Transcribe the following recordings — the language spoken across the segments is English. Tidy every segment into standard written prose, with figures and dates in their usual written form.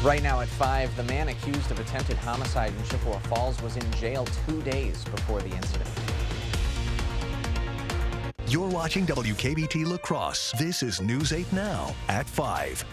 Right now at 5, the man accused of attempted homicide in Chippewa Falls was in jail 2 days before the incident. You're watching WKBT La Crosse. This is News 8 Now at 5.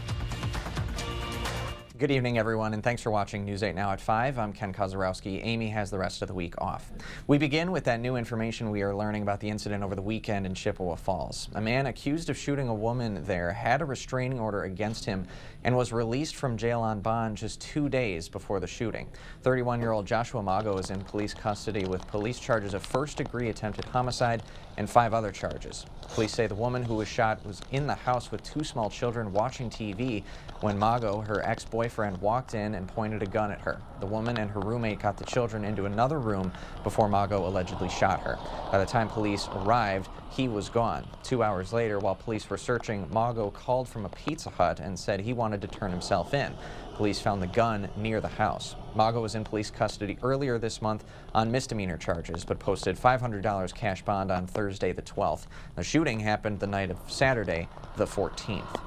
Good evening, everyone, and thanks for watching News 8 Now at 5. I'm Ken Kozarowski. Amy has the rest of the week off. We begin with that new information we are learning about the incident over the weekend in Chippewa Falls. A man accused of shooting a woman there had a restraining order against him and was released from jail on bond just 2 days before the shooting. 31-year-old Joshua Mago is in police custody with police charges of first-degree attempted homicide and 5 other charges. Police say the woman who was shot was in the house with 2 small children watching TV when Mago, her ex-boyfriend, walked in and pointed a gun at her. The woman and her roommate got the children into another room before Mago allegedly shot her. By the time police arrived, he was gone. 2 hours later, while police were searching, Mago called from a Pizza Hut and said he wanted to turn himself in. Police found the gun near the house. Mago was in police custody earlier this month on misdemeanor charges, but posted $500 cash bond on Thursday the 12th. The shooting happened the night of Saturday the 14th.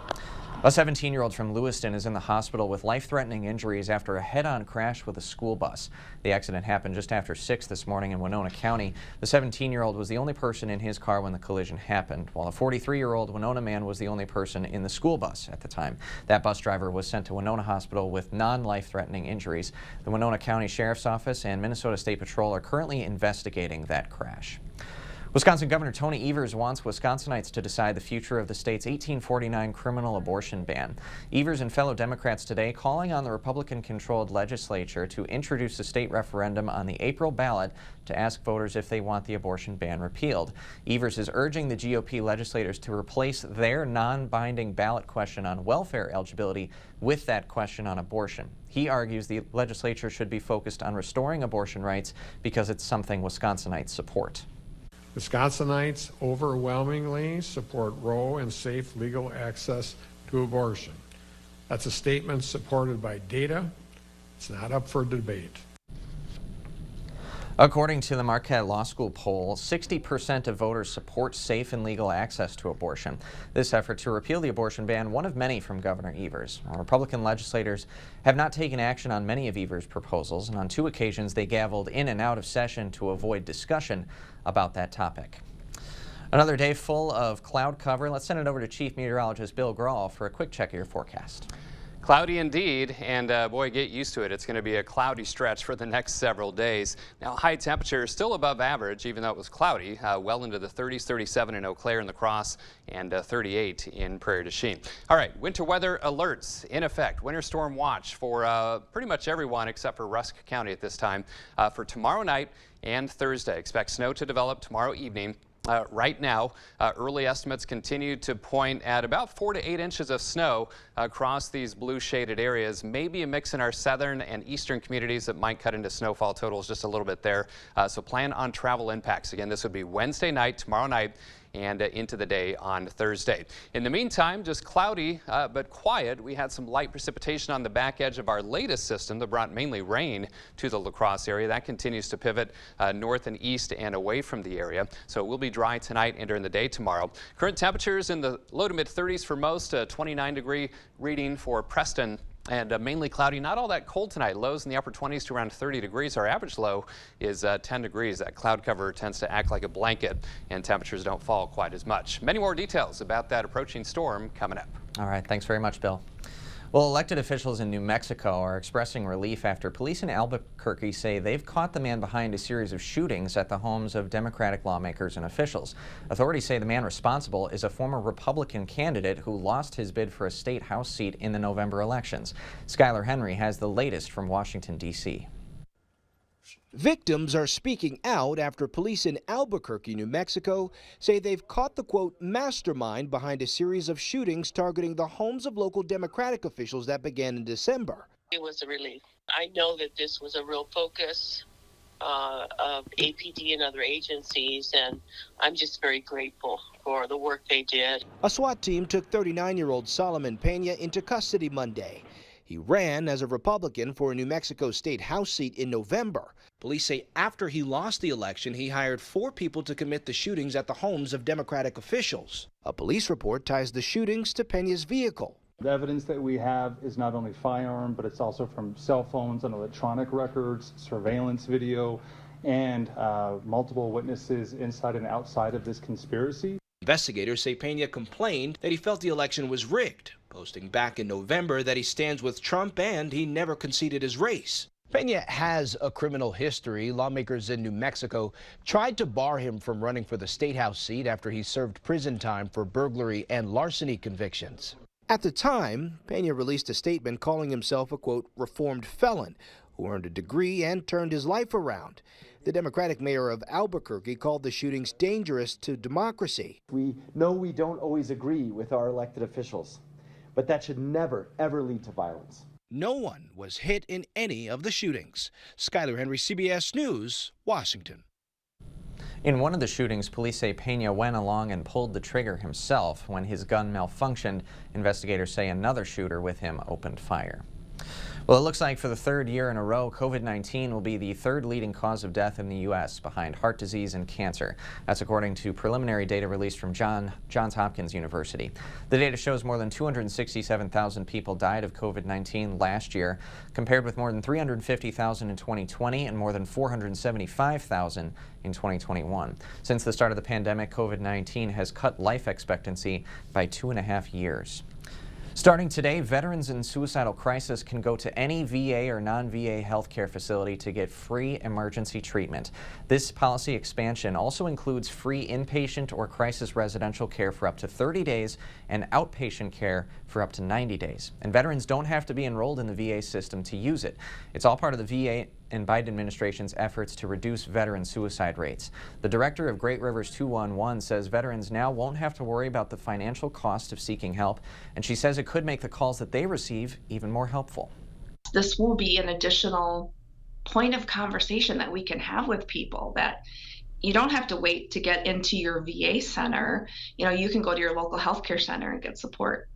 A 17-year-old from Lewiston is in the hospital with life-threatening injuries after a head-on crash with a school bus. The accident happened just after 6 this morning in Winona County. The 17-year-old was the only person in his car when the collision happened, while a 43-year-old Winona man was the only person in the school bus at the time. That bus driver was sent to Winona Hospital with non-life-threatening injuries. The Winona County Sheriff's Office and Minnesota State Patrol are currently investigating that crash. Wisconsin Governor Tony Evers wants Wisconsinites to decide the future of the state's 1849 criminal abortion ban. Evers and fellow Democrats today calling on the Republican-controlled legislature to introduce a state referendum on the April ballot to ask voters if they want the abortion ban repealed. Evers is urging the GOP legislators to replace their non-binding ballot question on welfare eligibility with that question on abortion. He argues the legislature should be focused on restoring abortion rights because it's something Wisconsinites support. Wisconsinites overwhelmingly support Roe and safe legal access to abortion. That's a statement supported by data. It's not up for debate. According to the Marquette Law School poll, 60% of voters support safe and legal access to abortion. This effort to repeal the abortion ban, one of many from Governor Evers. Republican legislators have not taken action on many of Evers' proposals, and on 2 occasions they gavelled in and out of session to avoid discussion about that topic. Another day full of cloud cover. Let's send it over to Chief Meteorologist Bill Grahl for a quick check of your forecast. Cloudy indeed, and boy, get used to it. It's going to be a cloudy stretch for the next several days. Now, high temperature is still above average, even though it was cloudy, well into the 30s, 37 in Eau Claire and La Crosse, and 38 in Prairie du Chien. All right, winter weather alerts in effect. Winter storm watch for pretty much everyone except for Rusk County at this time for tomorrow night and Thursday. Expect snow to develop tomorrow evening. Right now, early estimates continue to point at about 4 to 8 inches of snow across these blue shaded areas. Maybe a mix in our southern and eastern communities that might cut into snowfall totals just a little bit there. So plan on travel impacts. Again, this would be Wednesday night, tomorrow night, and into the day on Thursday. In the meantime, just cloudy but quiet. We had some light precipitation on the back edge of our latest system that brought mainly rain to the La Crosse area. That continues to pivot north and east and away from the area. So it will be dry tonight and during the day tomorrow. Current temperatures in the low to mid 30s for most, 29-degree reading for Preston. And mainly cloudy, not all that cold tonight. Lows in the upper 20s to around 30 degrees. Our average low is 10 degrees. That cloud cover tends to act like a blanket, and temperatures don't fall quite as much. Many more details about that approaching storm coming up. All right, thanks very much, Bill. Well, elected officials in New Mexico are expressing relief after police in Albuquerque say they've caught the man behind a series of shootings at the homes of Democratic lawmakers and officials. Authorities say the man responsible is a former Republican candidate who lost his bid for a state House seat in the November elections. Skylar Henry has the latest from Washington, D.C. Victims are speaking out after police in Albuquerque, New Mexico, say they've caught the, quote, mastermind behind a series of shootings targeting the homes of local Democratic officials that began in December. It was a relief. I know that this was a real focus of APD and other agencies, and I'm just very grateful for the work they did. A SWAT team took 39-year-old Solomon Pena into custody Monday. He ran as a Republican for a New Mexico State House seat in November. Police say after he lost the election, he hired 4 people to commit the shootings at the homes of Democratic officials. A police report ties the shootings to Pena's vehicle. The evidence that we have is not only firearm, but it's also from cell phones and electronic records, surveillance video, and multiple witnesses inside and outside of this conspiracy. Investigators say Pena complained that he felt the election was rigged, posting back in November that he stands with Trump and he never conceded his race. Pena has a criminal history. Lawmakers in New Mexico tried to bar him from running for the state house seat after he served prison time for burglary and larceny convictions. At the time, Pena released a statement calling himself a, quote, reformed felon who earned a degree and turned his life around. The Democratic mayor of Albuquerque called the shootings dangerous to democracy. We know we don't always agree with our elected officials, but that should never, ever lead to violence. No one was hit in any of the shootings. Skyler Henry, CBS News, Washington. In one of the shootings, police say Pena went along and pulled the trigger himself. When his gun malfunctioned, investigators say another shooter with him opened fire. Well, it looks like for the third year in a row, COVID-19 will be the third leading cause of death in the U.S. behind heart disease and cancer. That's according to preliminary data released from Johns Hopkins University. The data shows more than 267,000 people died of COVID-19 last year, compared with more than 350,000 in 2020 and more than 475,000 in 2021. Since the start of the pandemic, COVID-19 has cut life expectancy by 2.5 years. Starting today, veterans in suicidal crisis can go to any VA or non-VA healthcare facility to get free emergency treatment. This policy expansion also includes free inpatient or crisis residential care for up to 30 days and outpatient care for up to 90 days. And veterans don't have to be enrolled in the VA system to use it. It's all part of the VA and Biden administration's efforts to reduce veteran suicide rates. The director of Great Rivers 211 says veterans now won't have to worry about the financial cost of seeking help, and she says it could make the calls that they receive even more helpful. This will be an additional point of conversation that we can have with people, that you don't have to wait to get into your VA center. You can go to your local healthcare center and get support.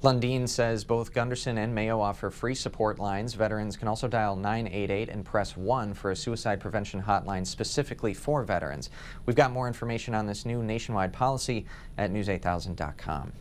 Lundeen says both Gunderson and Mayo offer free support lines. Veterans can also dial 988 and press 1 for a suicide prevention hotline specifically for veterans. We've got more information on this new nationwide policy at news8000.com.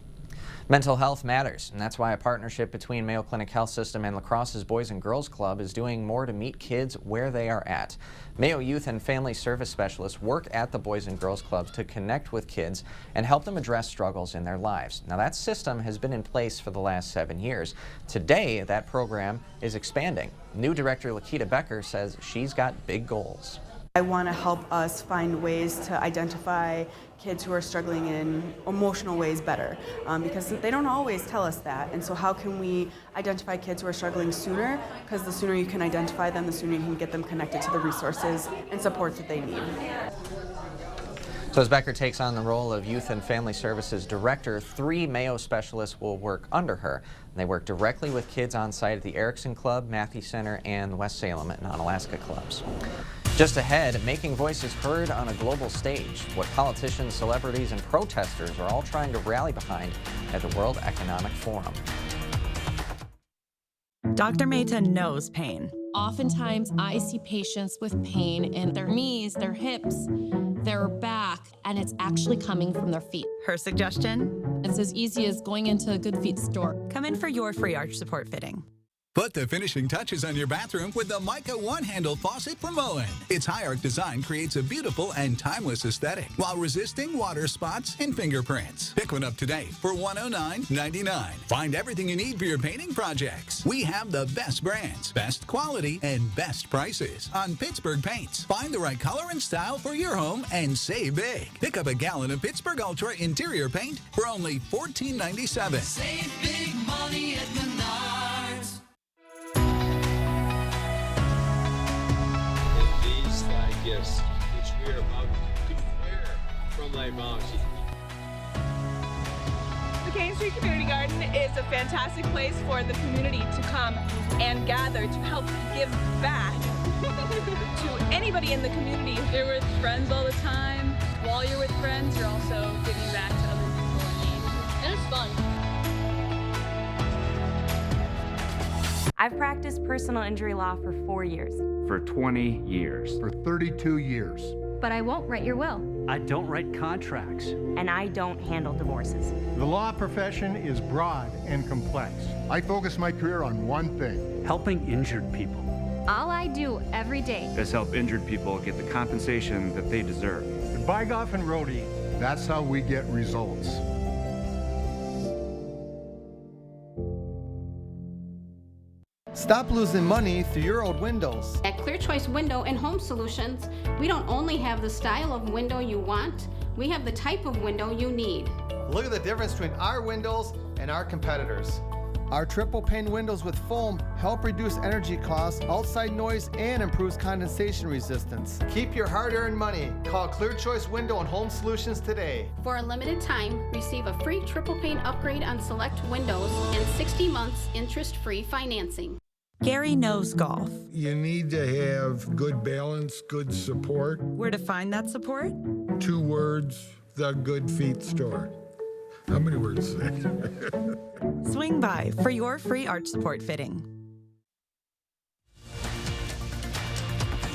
Mental health matters, and that's why a partnership between Mayo Clinic Health System and La Crosse's Boys and Girls Club is doing more to meet kids where they are at. Mayo Youth and Family Service Specialists work at the Boys and Girls Clubs to connect with kids and help them address struggles in their lives. Now, that system has been in place for the last 7 years. Today, that program is expanding. New director Lakita Becker says she's got big goals. I want to help us find ways to identify kids who are struggling in emotional ways better, because they don't always tell us that. And so how can we identify kids who are struggling sooner? Because the sooner you can identify them, the sooner you can get them connected to the resources and support that they need. So as Becker takes on the role of Youth and Family Services Director, 3 Mayo specialists will work under her. They work directly with kids on site at the Erickson Club, Matthew Center, and the West Salem and Onalaska clubs. Just ahead, making voices heard on a global stage, what politicians, celebrities, and protesters are all trying to rally behind at the World Economic Forum. Dr. Mehta knows pain. Oftentimes, I see patients with pain in their knees, their hips, their back, and it's actually coming from their feet. Her suggestion? It's as easy as going into a Good Feet store. Come in for your free arch support fitting. Put the finishing touches on your bathroom with the Mica one-handle faucet from Moen. Its high arc design creates a beautiful and timeless aesthetic while resisting water spots and fingerprints. Pick one up today for $109.99. Find everything you need for your painting projects. We have the best brands, best quality, and best prices on Pittsburgh paints. Find the right color and style for your home and save big. Pick up a gallon of Pittsburgh Ultra interior paint for only $14.97. Save big money at Menards. Gifts, which we are about to declare from thy mouth. The Kane Street Community Garden is a fantastic place for the community to come and gather to help give back to anybody in the community. You're with friends all the time. While you're with friends, you're also giving back to other people in need. And it's fun. I've practiced personal injury law for 4 years. For 20 years. For 32 years. But I won't write your will. I don't write contracts. And I don't handle divorces. The law profession is broad and complex. I focus my career on one thing: Helping injured people. All I do every day is help injured people get the compensation that they deserve. At Bygoff and Rohde, that's how we get results. Stop losing money through your old windows. At Clear Choice Window and Home Solutions, we don't only have the style of window you want, we have the type of window you need. Look at the difference between our windows and our competitors. Our triple pane windows with foam help reduce energy costs, outside noise, and improves condensation resistance. Keep your hard-earned money. Call Clear Choice Window and Home Solutions today. For a limited time, receive a free triple pane upgrade on select windows and 60 months interest-free financing. Gary knows golf. You need to have good balance, good support. Where to find that support? 2 words, The Good Feet Store. How many words is that? Swing by for your free arch support fitting.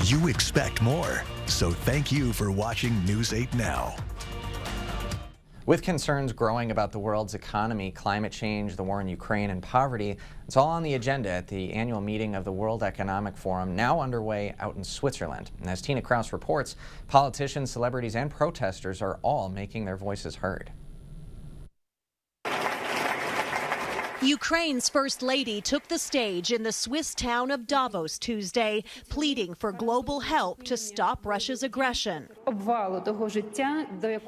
You expect more, so thank you for watching News 8 Now. With concerns growing about the world's economy, climate change, the war in Ukraine, and poverty, it's all on the agenda at the annual meeting of the World Economic Forum, now underway out in Switzerland. And as Tina Kraus reports, politicians, celebrities, and protesters are all making their voices heard. Ukraine's First Lady took the stage in the Swiss town of Davos Tuesday, pleading for global help to stop Russia's aggression,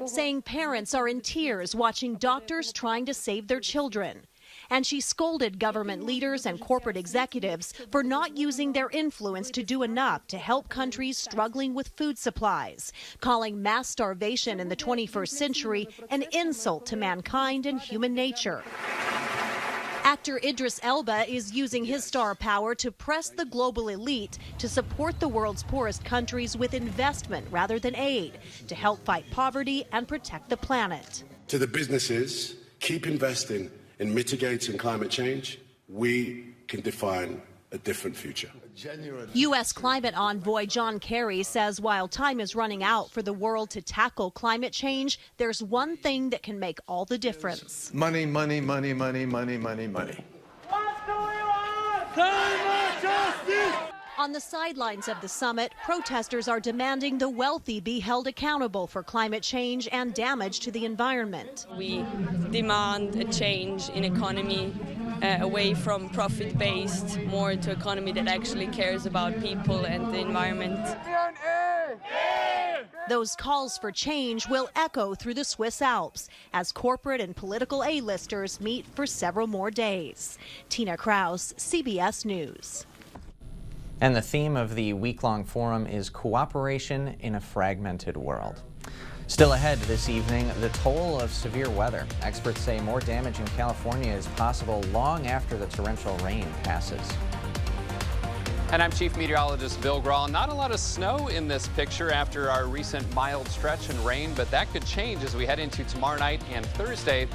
saying parents are in tears watching doctors trying to save their children. And she scolded government leaders and corporate executives for not using their influence to do enough to help countries struggling with food supplies, calling mass starvation in the 21st century an insult to mankind and human nature. Actor Idris Elba is using his star power to press the global elite to support the world's poorest countries with investment rather than aid to help fight poverty and protect the planet. To the businesses, keep investing in mitigating climate change. We can define a different future. U.S. climate envoy John Kerry says while time is running out for the world to tackle climate change, there's one thing that can make all the difference. Money, money, money, money, money, money, money. On the sidelines of the summit, protesters are demanding the wealthy be held accountable for climate change and damage to the environment. We demand a change in economy away from profit-based, more to economy that actually cares about people and the environment. Those calls for change will echo through the Swiss Alps as corporate and political A-listers meet for several more days. Tina Kraus, CBS News. And the theme of the week-long forum is cooperation in a fragmented world. Still ahead this evening, the toll of severe weather. Experts say more damage in California is possible long after the torrential rain passes. And I'm Chief Meteorologist Bill Grahl. Not a lot of snow in this picture after our recent mild stretch and rain, but that could change as we head into tomorrow night and Thursday.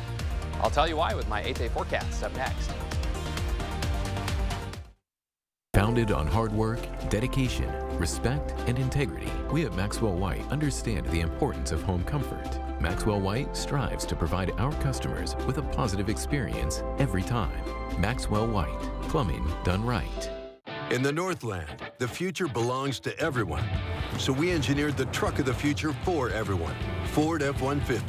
I'll tell you why with my 8-day forecast up next. Founded on hard work, dedication, respect, and integrity, we at Maxwell White understand the importance of home comfort. Maxwell White strives to provide our customers with a positive experience every time. Maxwell White, plumbing done right. In the Northland, the future belongs to everyone. So we engineered the truck of the future for everyone, Ford F-150.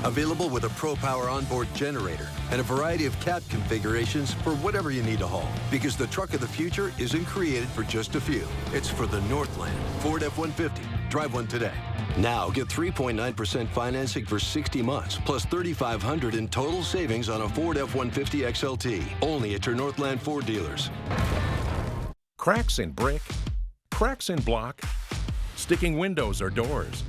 Available with a ProPower onboard generator and a variety of cab configurations for whatever you need to haul. Because the truck of the future isn't created for just a few. It's for the Northland. Ford F-150. Drive one today. Now get 3.9% financing for 60 months, plus $3,500 in total savings on a Ford F-150 XLT. Only at your Northland Ford dealers. Cracks in brick, cracks in block, sticking windows or doors.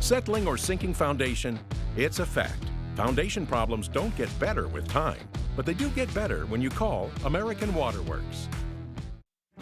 Settling or sinking foundation, it's a fact. Foundation problems don't get better with time, but they do get better when you call American Water Works.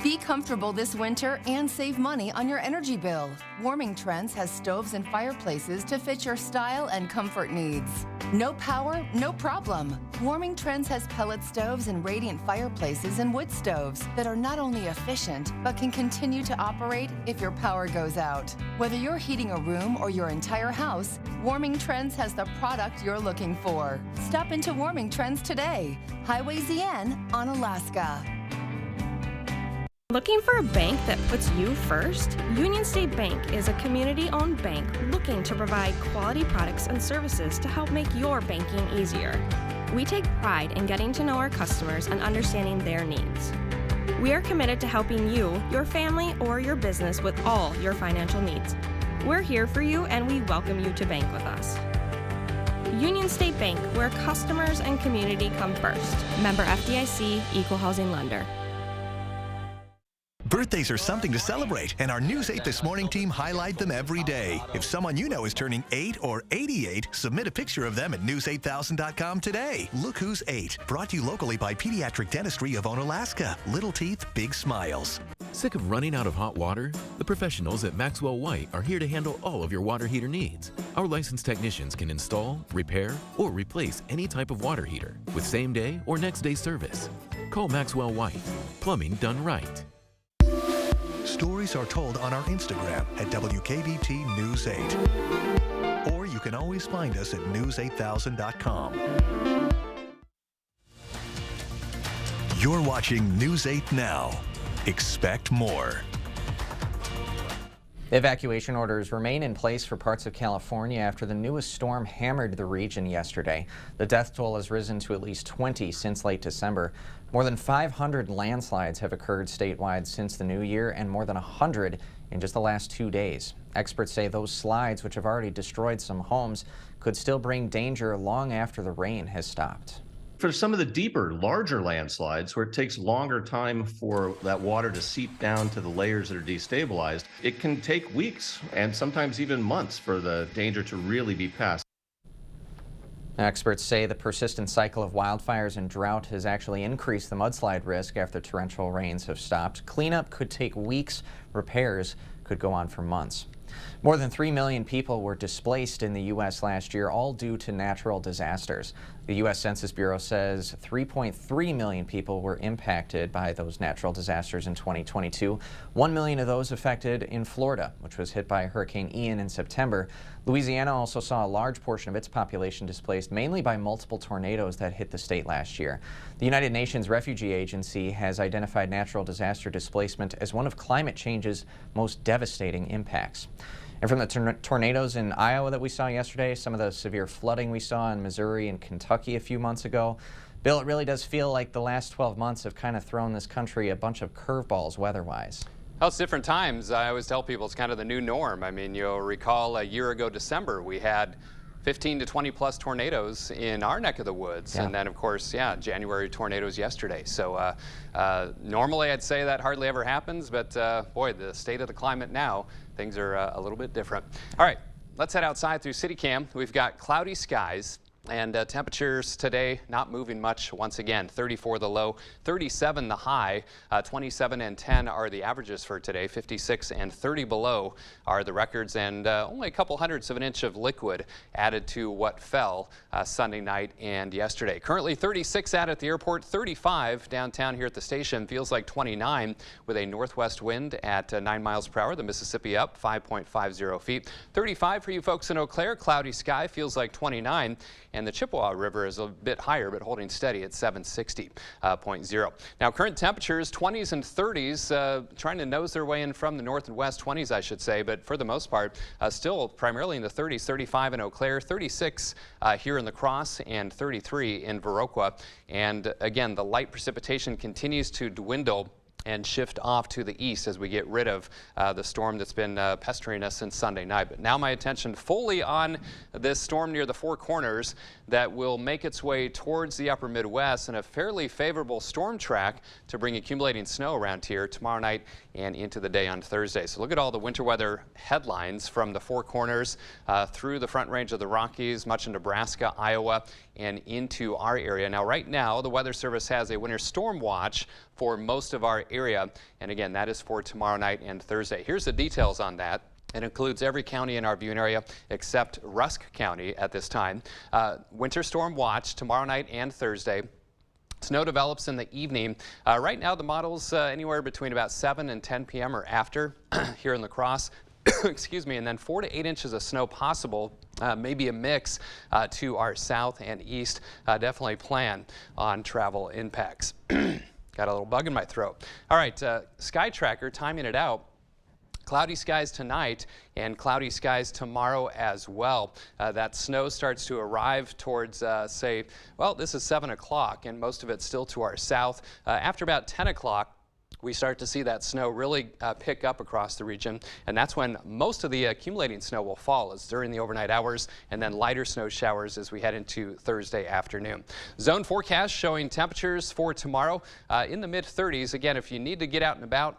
Be comfortable this winter and save money on your energy bill. Warming Trends has stoves and fireplaces to fit your style and comfort needs. No power, no problem. Warming Trends has pellet stoves and radiant fireplaces and wood stoves that are not only efficient, but can continue to operate if your power goes out. Whether you're heating a room or your entire house, Warming Trends has the product you're looking for. Stop into Warming Trends today. Highway ZN on Alaska. Looking for a bank that puts you first? Union State Bank is a community-owned bank looking to provide quality products and services to help make your banking easier. We take pride in getting to know our customers and understanding their needs. We are committed to helping you, your family, or your business with all your financial needs. We're here for you and we welcome you to bank with us. Union State Bank, where customers and community come first. Member FDIC, Equal Housing Lender. Birthdays are something to celebrate, and our News 8 This Morning team highlight them every day. If someone you know is turning 8 or 88, submit a picture of them at news8000.com today. Look Who's 8, brought to you locally by Pediatric Dentistry of Onalaska. Little teeth, big smiles. Sick of running out of hot water? The professionals at Maxwell White are here to handle all of your water heater needs. Our licensed technicians can install, repair, or replace any type of water heater with same-day or next-day service. Call Maxwell White. Plumbing done right. Stories are told on our Instagram at WKBT News 8. Or you can always find us at news8000.com. You're watching News 8 Now. Expect more. Evacuation orders remain in place for parts of California after the newest storm hammered the region yesterday. The death toll has risen to at least 20 since late December. More than 500 landslides have occurred statewide since the new year, and more than 100 in just the last 2 days. Experts say those slides, which have already destroyed some homes, could still bring danger long after the rain has stopped. For some of the deeper, larger landslides where it takes longer time for that water to seep down to the layers that are destabilized, it can take weeks and sometimes even months for the danger to really be passed. Experts say the persistent cycle of wildfires and drought has actually increased the mudslide risk after torrential rains have stopped. Cleanup could take weeks. Repairs could go on for months. More than 3 million people were displaced in the U.S. last year, all due to natural disasters. The U.S. Census Bureau says 3.3 million people were impacted by those natural disasters in 2022. 1 million of those affected in Florida, which was hit by Hurricane Ian in September. Louisiana also saw a large portion of its population displaced, mainly by multiple tornadoes that hit the state last year. The United Nations Refugee Agency has identified natural disaster displacement as one of climate change's most devastating impacts. And from the tornadoes in Iowa that we saw yesterday, some of the severe flooding we saw in Missouri and Kentucky a few months ago, Bill, it really does feel like the last 12 months have kind of thrown this country a bunch of curveballs weather-wise. Well, it's different times. I always tell people it's kind of the new norm. I mean, you'll recall a year ago December, we had 15 to 20 plus tornadoes in our neck of the woods. Yeah. And then, of course, January tornadoes yesterday. So normally I'd say that hardly ever happens, but boy, the state of the climate now, things are a little bit different. All right, let's head outside through CityCam. We've got cloudy skies. And temperatures today not moving much once again. 34 the low, 37 the high, 27 and 10 are the averages for today. 56 and 30 below are the records, and only a couple hundredths of an inch of liquid added to what fell Sunday night and yesterday. Currently 36 out at the airport, 35 downtown here at the station. Feels like 29 with a northwest wind at 9 miles per hour. The Mississippi up 5.50 feet. 35 for you folks in Eau Claire. Cloudy sky, feels like 29. And the Chippewa River is a bit higher, but holding steady at 760.0. Now, current temperatures, 20s and 30s, trying to nose their way in from the north and west, 20s, I should say, but for the most part, still primarily in the 30s, 35 in Eau Claire, 36 here in La Crosse, and 33 in Viroqua. And again, the light precipitation continues to dwindle and shift off to the east as we get rid of the storm that's been pestering us since Sunday night. But now my attention fully on this storm near the Four Corners that will make its way towards the upper Midwest and a fairly favorable storm track to bring accumulating snow around here tomorrow night and into the day on Thursday. So look at all the winter weather headlines from the Four Corners through the Front Range of the Rockies, much of Nebraska, Iowa, and into our area. Now, right now, the Weather Service has a winter storm watch for most of our area. And again, that is for tomorrow night and Thursday. Here's the details on that. It includes every county in our viewing area except Rusk County at this time. Winter storm watch tomorrow night and Thursday. Snow develops in the evening. Right now the model's anywhere between about 7 and 10 p.m. or after here in La Crosse. Excuse me, and then 4 to 8 inches of snow possible. Maybe a mix to our south and east. Definitely plan on travel impacts. Got a little bug in my throat. All right, Sky Tracker timing it out. Cloudy skies tonight and cloudy skies tomorrow as well. That snow starts to arrive towards, this is 7 o'clock, and most of it's still to our south. After about 10 o'clock, we start to see that snow really pick up across the region, and that's when most of the accumulating snow will fall, is during the overnight hours, and then lighter snow showers as we head into Thursday afternoon. Zone forecast showing temperatures for tomorrow in the mid-30s. Again, if you need to get out and about,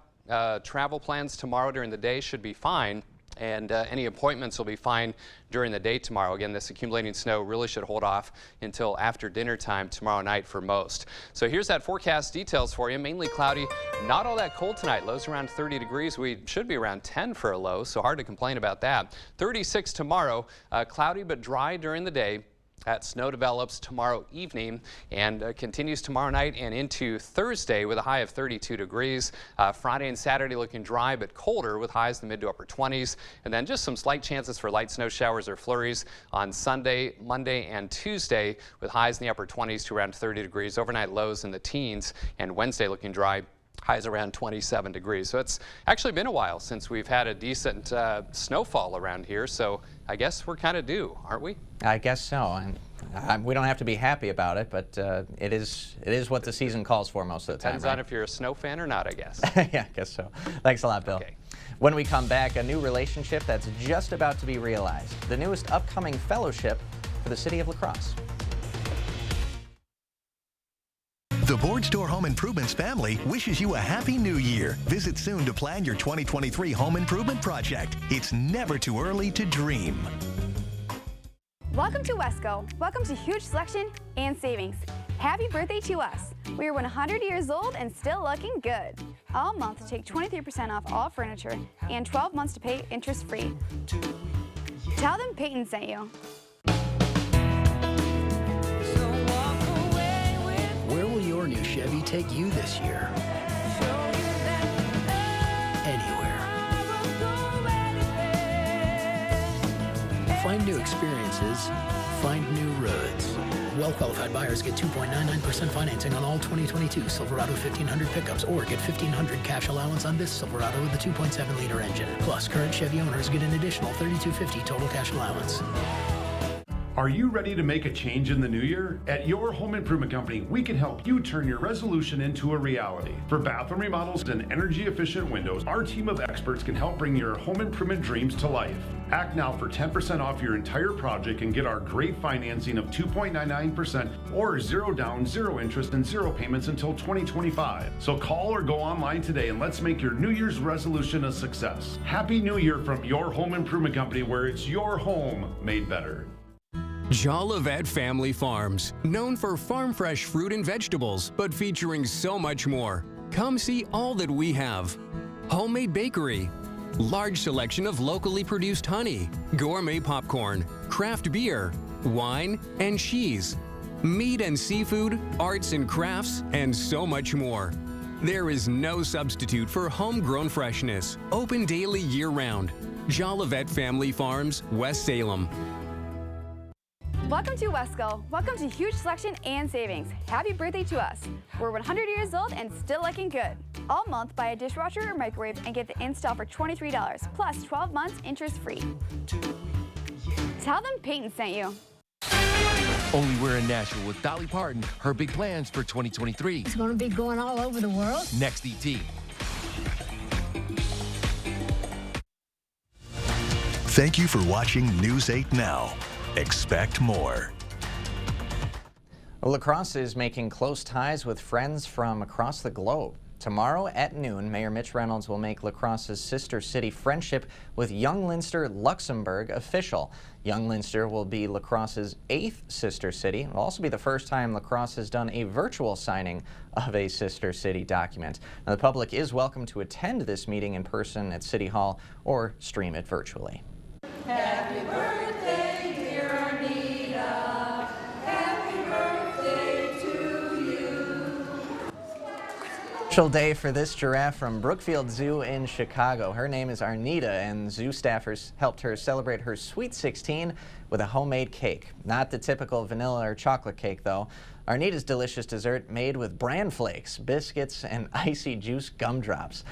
travel plans tomorrow during the day should be fine, and any appointments will be fine during the day tomorrow. Again, this accumulating snow really should hold off until after dinner time tomorrow night for most. So here's that forecast details for you. Mainly cloudy, not all that cold tonight. Lows around 30 degrees. We should be around 10 for a low, so hard to complain about that. 36 tomorrow, cloudy but dry during the day. That snow develops tomorrow evening and continues tomorrow night and into Thursday with a high of 32 degrees. Friday and Saturday looking dry but colder with highs in the mid to upper 20s. And then just some slight chances for light snow showers or flurries on Sunday, Monday, and Tuesday with highs in the upper 20s to around 30 degrees. Overnight lows in the teens, and Wednesday looking dry. Highs around 27 degrees. So it's actually been a while since we've had a decent snowfall around here. So I guess we're kind of due, aren't we? I guess so. And we don't have to be happy about it, but it is what the season calls for most of the time. Depends on if you're a snow fan or not, I guess. Yeah, I guess so. Thanks a lot, Bill. Okay. When we come back, a new relationship that's just about to be realized. The newest upcoming fellowship for the city of La Crosse. The Board Store Home Improvements family wishes you a happy new year. Visit soon to plan your 2023 home improvement project. It's never too early to dream. Welcome to Wesco. Welcome to huge selection and savings. Happy birthday to us. We are 100 years old and still looking good. All month, take 23% off all furniture and 12 months to pay interest-free. Tell them Peyton sent you. Where will your new Chevy take you this year? Anywhere. Find new experiences, find new roads. Well-qualified buyers get 2.99% financing on all 2022 Silverado 1500 pickups or get $1,500 cash allowance on this Silverado with a 2.7-liter engine. Plus, current Chevy owners get an additional $3,250 total cash allowance. Are you ready to make a change in the new year? At Your Home Improvement Company, we can help you turn your resolution into a reality. For bathroom remodels and energy-efficient windows, our team of experts can help bring your home improvement dreams to life. Act now for 10% off your entire project and get our great financing of 2.99% or 0 down, 0 interest, and 0 payments until 2025. So call or go online today and let's make your New Year's resolution a success. Happy New Year from Your Home Improvement Company, where it's your home made better. Jolivet Family Farms, known for farm fresh fruit and vegetables, but featuring so much more. Come see all that we have. Homemade bakery, large selection of locally produced honey, gourmet popcorn, craft beer, wine, and cheese, meat and seafood, arts and crafts, and so much more. There is no substitute for homegrown freshness. Open daily year-round. Jolivet Family Farms, West Salem. Welcome to Wesco. Welcome to huge selection and savings. Happy birthday to us. We're 100 years old and still looking good. All month, buy a dishwasher or microwave and get the install for $23, plus 12 months interest-free. Tell them Peyton sent you. Only we're in Nashville with Dolly Parton. Her big plans for 2023. It's going to be going all over the world. Next ET. Thank you for watching News 8 Now. Expect more. La Crosse is making close ties with friends from across the globe. Tomorrow at noon, Mayor Mitch Reynolds will make La Crosse's sister city friendship with Young Leinster Luxembourg official. Young Leinster will be La Crosse's 8th sister city. It will also be the first time La Crosse has done a virtual signing of a sister city document. Now, the public is welcome to attend this meeting in person at City Hall or stream it virtually. Happy birthday, dear Arnita. Happy birthday to you. Special day for this giraffe from Brookfield Zoo in Chicago. Her name is Arnita, and zoo staffers helped her celebrate her Sweet 16 with a homemade cake. Not the typical vanilla or chocolate cake, though. Arnita's delicious dessert made with bran flakes, biscuits, and icy juice gumdrops.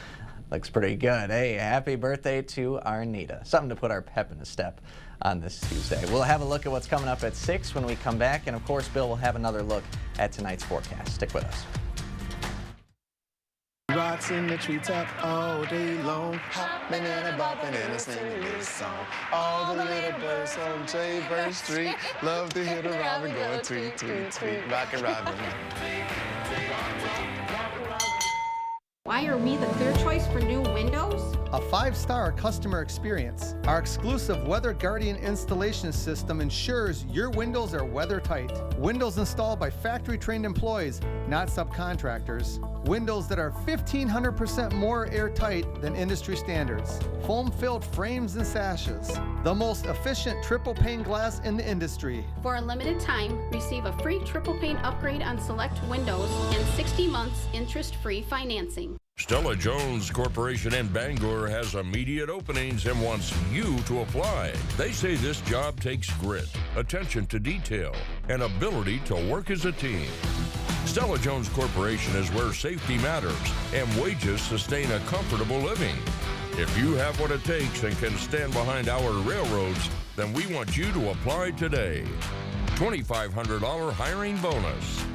Looks pretty good. Hey, happy birthday to Arnita. Something to put our pep in a step on this Tuesday. We'll have a look at what's coming up at 6 when we come back. And of course, Bill will have another look at tonight's forecast. Stick with us. Rocks in the treetop all day long, hopping and a bopping and a singing this song. All the little birds on Jaybird Street love to hear the robin going tweet, tweet, tweet, rockin' robin. Why are we the clear choice for new windows? A 5-star customer experience. Our exclusive Weather Guardian installation system ensures your windows are weather tight. Windows installed by factory trained employees, not subcontractors. Windows that are 1,500% more airtight than industry standards. Foam-filled frames and sashes. The most efficient triple pane glass in the industry. For a limited time, receive a free triple pane upgrade on select windows and 60 months interest-free financing. Stella-Jones Corporation in Bangor has immediate openings and wants you to apply. They say this job takes grit, attention to detail, and ability to work as a team. Stella-Jones Corporation is where safety matters and wages sustain a comfortable living. If you have what it takes and can stand behind our railroads, then we want you to apply today. $2,500 hiring bonus.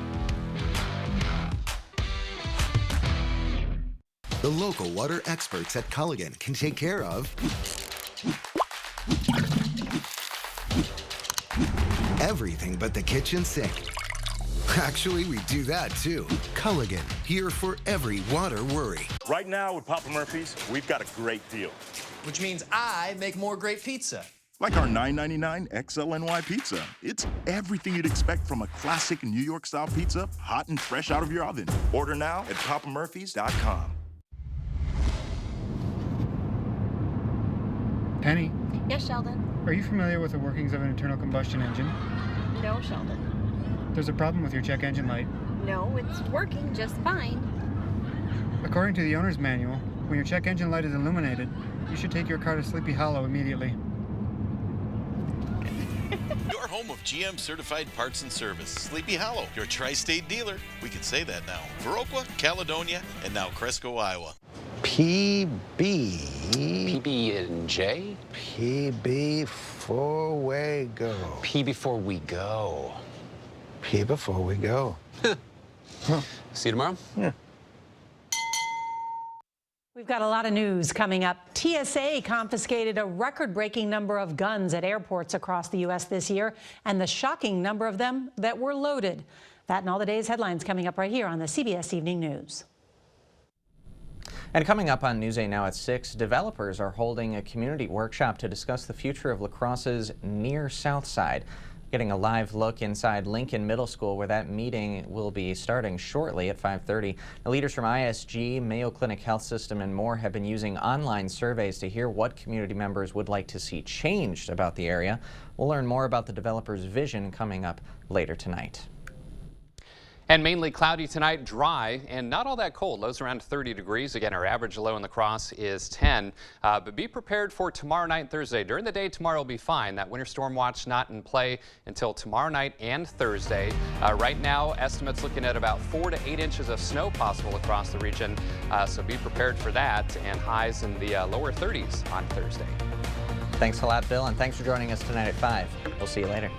The local water experts at Culligan can take care of everything but the kitchen sink. Actually, we do that too. Culligan, here for every water worry. Right now with Papa Murphy's, we've got a great deal. Which means I make more great pizza. Like our $9.99 XLNY pizza. It's everything you'd expect from a classic New York-style pizza, hot and fresh out of your oven. Order now at papamurphys.com. Penny, Yes, Sheldon. are you familiar with the workings of an internal combustion engine? No, Sheldon. There's a problem with your check engine light. No, it's working just fine. According to the owner's manual, when your check engine light is illuminated, you should take your car to Sleepy Hollow immediately. Your home of GM certified parts and service. Sleepy Hollow, your tri-state dealer. We can say that now. Viroqua, Caledonia, and now Cresco, Iowa. PB&J? PB before we go. P before we go. P before we go. See you tomorrow? Yeah. We've got a lot of news coming up. TSA confiscated a record-breaking number of guns at airports across the U.S. this year, and the shocking number of them that were loaded. That and all the day's headlines coming up right here on the CBS Evening News. And coming up on News 8 Now at 6, developers are holding a community workshop to discuss the future of La Crosse's near South Side. Getting a live look inside Lincoln Middle School, where that meeting will be starting shortly at 5:30. The leaders from ISG, Mayo Clinic Health System, and more have been using online surveys to hear what community members would like to see changed about the area. We'll learn more about the developers' vision coming up later tonight. And mainly cloudy tonight, dry, and not all that cold. Lows around 30 degrees. Again, our average low in La Crosse is 10. But be prepared for tomorrow night and Thursday. During the day, tomorrow will be fine. That winter storm watch not in play until tomorrow night and Thursday. Right now, estimates looking at about 4 to 8 inches of snow possible across the region. So be prepared for that, and highs in the lower 30s on Thursday. Thanks a lot, Bill, and thanks for joining us tonight at 5. We'll see you later.